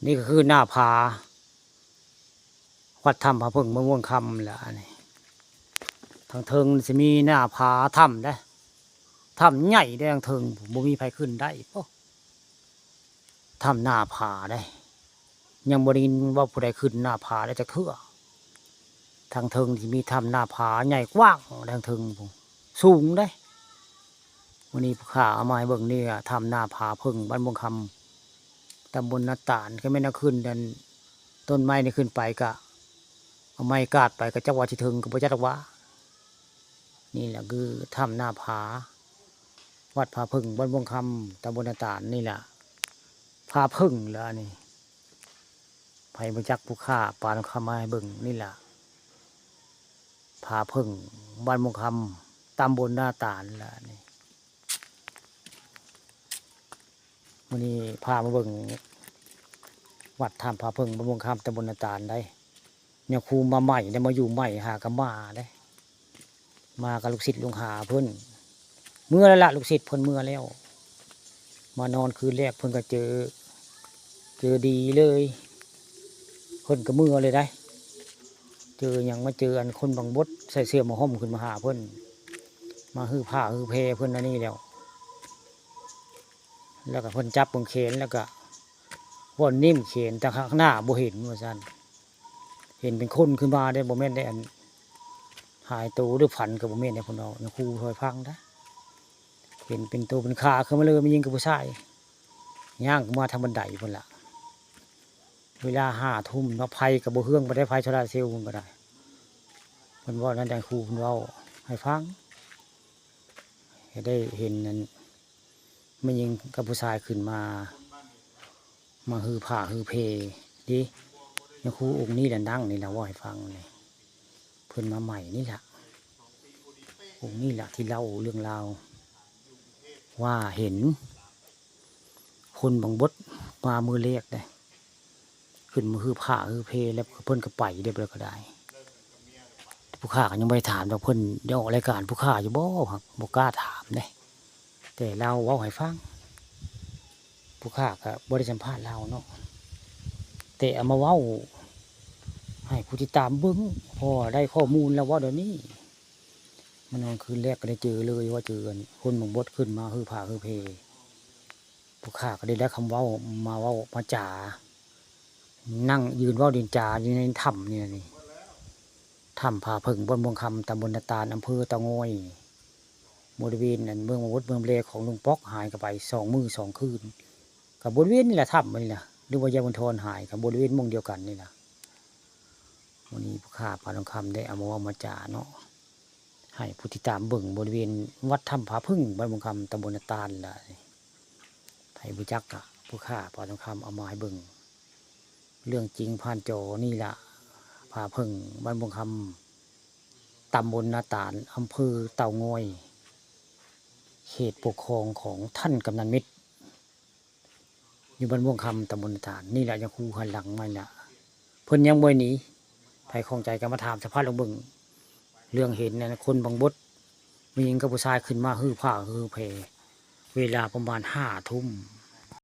นี่ก็คือหน้าผาวัดถ้ำผาพึ่งมะม่วงคำแหละนี่ทางเทิงจะมีหน้าผาถ้ำได้ถ้ำใหญ่ได้ทางเทิงบ่มีใครขึ้นได้ปะถ้ำหน้าผาได้ยังบริณว่าผู้ใดขึ้นหน้าผาได้จะเทื่อทางเทิงที่มีถ้ำหน้าผาใหญ่กว้างทางเทิงสูงได้วันนี้ผู้ข่าเอามาให้เบิ่งนี่ถ้ำหน้าผาพึ่งบ้านม่วงคำตำบลนาตาลก็ไม่น่าขึ้นดันต้นไม้นี่ขึ้นไปกะเอาไม้กาดไปกับจักรวาลที่ถึงกับพระเจ้าว่านี่แหละคือถ้ำหน้าผาวัดผาพึ่งบ้านม่วงคำตำบลนาตาลนี่แหละผาพึ่งแล้วนี่ไผ่บรรจักผู้ข่าปานคำมาให้เบิ่งนี่แหละผาพึ่งบ้านม่วงคำตำบลนาตาลแล้วนี่วันนี้พามาเบิ่งวัดถ้ำผาพึ่งบ้านม่วงคำตำบลนาตาลได้เนี่ยครูมาใหม่ได้มาอยู่ใหม่หากับมาได้มากับลูกศิษย์ลุงหาเพิ่นเมื่อแล้วล่ะลูกศิษย์เพิ่นเมื่อแล้วมานอนคืนแรกเพิ่นก็เจอดีเลยเพิ่นก็เมื่อเลยได้เจออย่างมาเจออันคนบางบดใส่เสื้อมาห่มขึ้นมาหาเพิ่นมาฮื้อผ้าฮื้อเพเพิ่นอันนี้แล้วก็เพิ่นจับบนเขนแล้วก็ว่นนิ่มเขนแต่ข้างหน้าบ่เห็นว่าซั่นเห็นเป็นคนขึ้นมาได้บ่แม่นได้อันหายตัวหรือฝันกับบ่แม่นได้เพิ่นเอาเนี่ยครูถอยพังได้เห็นเป็นตัวเป็นขาขึ้นมาเลยมายิงกับผู้ชายย่างมาทางบันไดเพิ่นล่ะเวลา5 ทุ่มเนาะไฟกับบ่เฮืองบ่ได้ไฟโซลาร์เซลล์มันก็ได้เพิ่นว่านั่นได้ครูเพิ่นเว้าให้ฟังให้ได้เห็นนั้นมายิงกับผู้ชายขึ้นมาฮือผ้าฮือเพดิเนี่ยครูองค์นี้แหละนั่งนี่แหละว่าให้ฟังนี่เพิ่นมาใหม่นี่แหละองค์นี้แหละที่เล่าเรื่องราวว่าเห็นคนบางบดมามือเล็กได้ขึ้นมาฮือผ้าฮือเพแล้วเพิ่นก็ไปเรียบร้อยก็ได้ผู้ข้าก็ยังไม่ถามว่าเพิ่นได้ออกรายการผู้ข้าอยู่บ่ครับบ่กล้าถามเด้แต่เราเว้าให้ฟังผู้ข้าก็บ่ได้สัมภาษณ์เราเนาะแต่เอามาเว้าให้ผู้ที่ตามเบิ่งพอได้ข้อมูลแล้วว่าเดี๋ยวนี้มันนอนคืนแรกก็ได้เจอเลยว่าเจอคนบางบดขึ้นมาฮือผ้าฮือเพผู้ข้าก็ได้คำเว้ามาจ่านั่งยืนเว้าดินจาอยู่ในถ้ำนี่ถ้ำผาพึ่งบ้านม่วงคำตำบลนาตาลอำเภอเตางอยบริเวณนั้นเมืองวัดเมืองเลของลุงป๊อกหายกันไป2 มื้อ 2 คืนกับบริเวณนี่แหละถ้ำนี่แหละหรือว่ายาบนทนหายกับบริเวณม่วงเดียวกันนี่แหละวันนี้ผู้ข่าปาทองคำได้เอามาจ่าเนาะให้ผู้ติดตามเบิ่งบริเวณวัดถ้ำผาพึ่งบ้านม่วงคำตำบลนาตาลล่ะไทยบุจักกะผู้ข่าปาทองคำเอามาให้เบิ่งเรื่องจริงผ่านจอนี่แหละผาพึ่งบ้านม่วงคำตำบลนาตาลอำเภอเต่างอยเขตปกครองของท่านกำนันมิตรอยู่บ้านม่วงคำตำบลนาตาลนี่แหละยังคูหันหลังมาเนี่ยเพิ่นยังบ่หนีไผของใจกันมาถามสภาพลงเบิ่งเรื่องเห็นเนี่ยคนบางบดมีหญิงกับผู้ชายขึ้นมาฮื้อผ้าฮื้อเพเวลาประมาณ5 ทุ่ม